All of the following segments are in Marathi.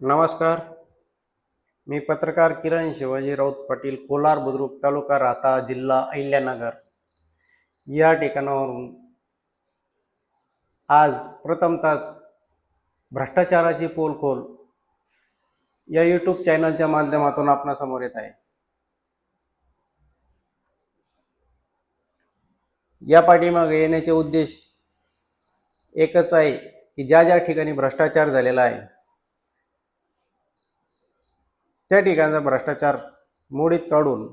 नमस्कार. मी पत्रकार किरण शिवाजी राऊत पाटील, कोलार बुद्रुक, तालुका राहता, जिल्हा अहिल्यानगर या ठिकाणावरून आज प्रथमतःच भ्रष्टाचाराची पोलखोल या यूट्यूब चॅनलच्या माध्यमातून आपणासमोर येत आहे. या पाठीमागे येण्याचे उद्देश एकच आहे की ज्या ज्या ठिकाणी भ्रष्टाचार झालेला आहे त्या ठिकाणचा भ्रष्टाचार मोडीत काढून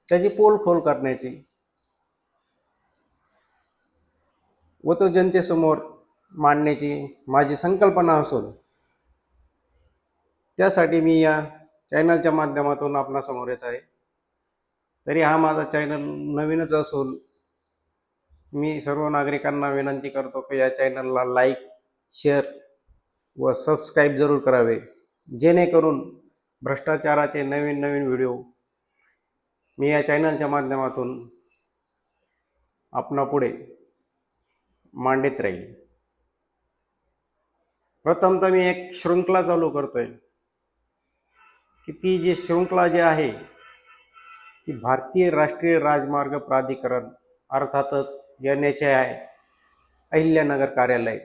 त्याची पोलखोल करण्याची व तो जनतेसमोर मांडण्याची माझी संकल्पना असून त्यासाठी मी या चॅनलच्या माध्यमातून आपणासमोर येत आहे. तरी हा माझा चॅनल नवीनच असून मी सर्व नागरिकांना विनंती करतो की या चॅनलला लाईक, शेअर व सबस्क्राईब जरूर करावे, जेणेकरून भ्रष्टाचाराचे नवीन नवीन व्हिडिओ मी या चॅनलच्या माध्यमातून आपणापुढे मांडत राहील. प्रथमतः मी एक शृंखला चालू करतोय की ती जी शृंखला जी आहे ती भारतीय राष्ट्रीय राजमार्ग प्राधिकरण अर्थातच NHAI अहिल्यानगर कार्यालय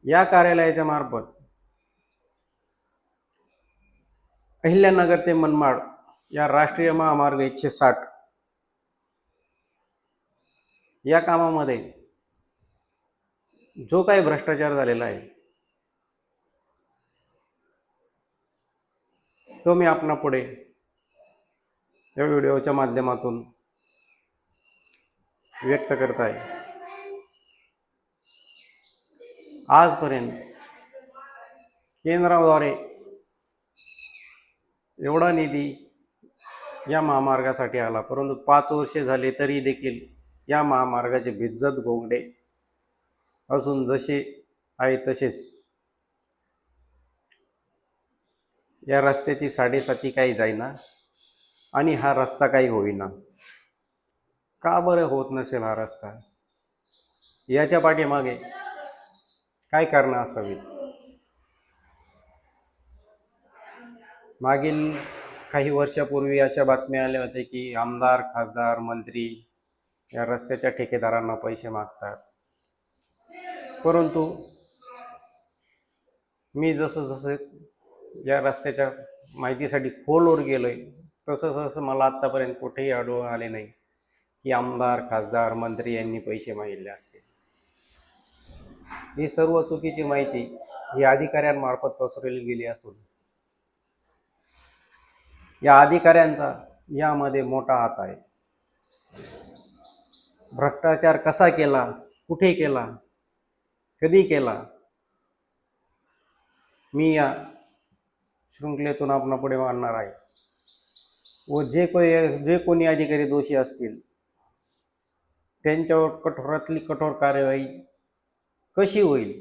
या कार्यालयाच्या मार्फत अहिल्यानगर ते मनमाड या राष्ट्रीय महामार्ग 160 या कामामध्ये जो काही भ्रष्टाचार झालेला आहे तो मी आपणापुढे या व्हिडिओच्या माध्यमातून व्यक्त करत आहे. आजपर्यंत केंद्राद्वारे एवढा निधी या महामार्गासाठी आला, परंतु 5 वर्षे झाले तरी देखील या महामार्गाचे भिज्जत घोंगडे असून जसे आहे तसेच. या रस्त्याची साडेसाती काही जाईना आणि हा रस्ता काही होईना. का बरं होत नसेल हा रस्ता? याच्या पाठीमागे काय कारणं असावीत? मागील काही वर्षापूर्वी अशा बातम्या आल्या होत्या की आमदार, खासदार, मंत्री या रस्त्याच्या ठेकेदारांना पैसे मागतात. परंतु मी जसं या रस्त्याच्या माहितीसाठी खोलवर गेलोय तसं मला आत्तापर्यंत कुठेही आढळून आले नाही की आमदार, खासदार, मंत्री यांनी पैसे मागितले असतील. ही सर्व चुकीची माहिती ही अधिकाऱ्यांमार्फत पसरवली गेली असून या अधिकाऱ्यांचा यामध्ये मोठा हात आहे. भ्रष्टाचार कसा केला, कुठे केला, कधी केला, मी या शृंखलेतून आपणापुढे मांडणार आहे. व जे कोणी अधिकारी दोषी असतील त्यांच्यावर कठोरातली कठोर कार्यवाही कशी होईल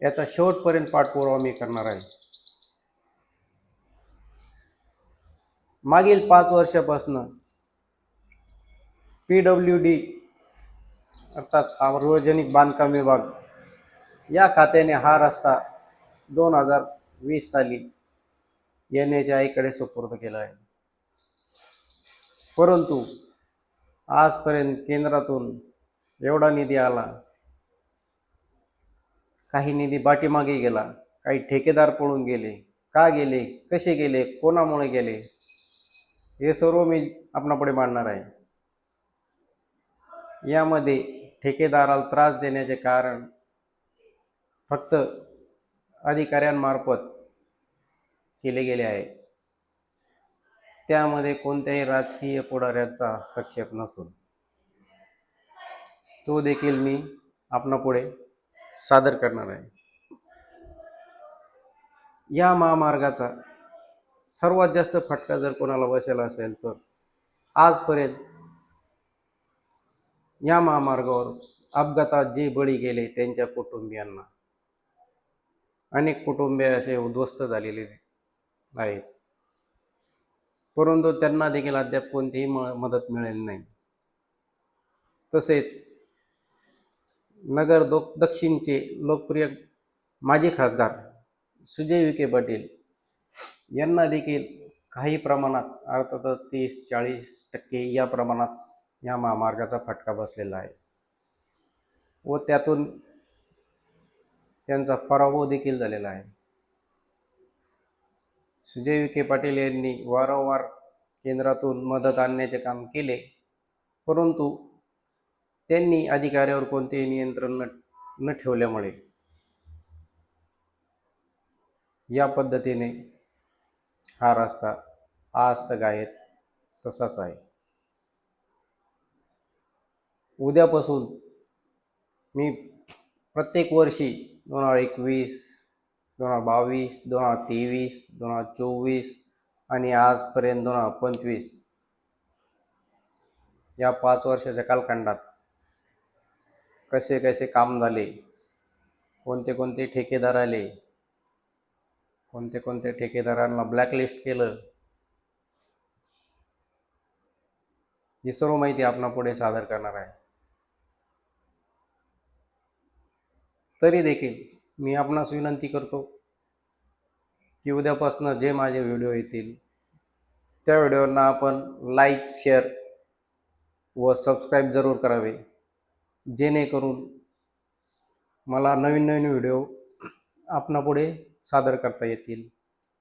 याचा शेवटपर्यंत पाठपुरावा मी करणार आहे. मागील 5 वर्षापासून PWD अर्थात सार्वजनिक बांधकाम विभाग या खात्याने हा रस्ता 2020 साली NHAI कडे सुपूर्द केला आहे. परंतु आजपर्यंत केंद्रातून एवढा निधी आला, काही निधी पाठीमागे गेला, काही ठेकेदार पळून गेले. का गेले, कसे गेले, कोणामुळे गेले, हे सर्व मी आपणापुढे मांडणार आहे. यामध्ये ठेकेदाराला त्रास देण्याचे कारण फक्त अधिकाऱ्यांमार्फत केले गेले आहे. त्यामध्ये कोणत्याही राजकीय पुढाऱ्याचा हस्तक्षेप नसून तो देखील मी आपणापुढे सादर करणार आहे. या महामार्गाचा सर्वात जास्त फटका जर कोणाला बसेल असेल तर आजपर्यंत या महामार्गावर अपघातात जे बळी गेले त्यांच्या कुटुंबियांना. अनेक कुटुंबे असे उद्ध्वस्त झालेले आहेत, परंतु त्यांना देखील अद्याप कोणतीही मदत मिळाली नाही. तसेच नगर दक्षिणचे लोकप्रिय माजी खासदार सुजय विखे पाटील यांना देखील काही प्रमाणात अर्थातच 30-40% या प्रमाणात या महामार्गाचा फटका बसलेला आहे व त्यातून त्यांचा पराभव देखील झालेला आहे. सुजय विखे पाटील यांनी वारंवार केंद्रातून मदत आणण्याचे काम केले, परंतु त्यांनी अधिकाऱ्यावर कोणतेही नियंत्रण न ठेवल्यामुळे या पद्धतीने हा रस्ता आजतागायत तसाच आहे. उद्यापासून मी प्रत्येक वर्षी 2021, 2022, 2023, 2024 आणि आजपर्यंत 2025 या 5 वर्षाच्या कालखंडात कसे कसे काम झाले, कोणते कोणते ठेकेदार आले, कोणते कोणते ठेकेदारांना ब्लॅकलिस्ट केलं, ही सर्व माहिती आपणापुढे सादर करणार आहे. तरी देखील मी आपणास विनंती करतो की उद्यापासून जे माझे व्हिडिओ येतील त्या व्हिडिओंना आपण लाईक, शेअर व सबस्क्राईब जरूर करावे, जेणेकरून मला नवीन नवीन व्हिडिओ आपणापुढे सादर करता येतील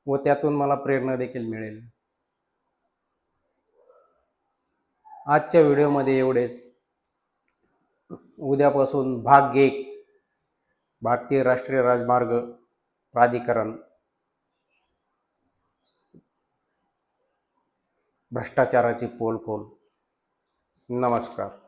व त्यातून मला प्रेरणा देखील मिळेल. आजच्या व्हिडिओमध्ये एवढेच. उद्यापासून भाग 1 भारतीय राष्ट्रीय राजमार्ग प्राधिकरण भ्रष्टाचाराची पोलखोल. नमस्कार.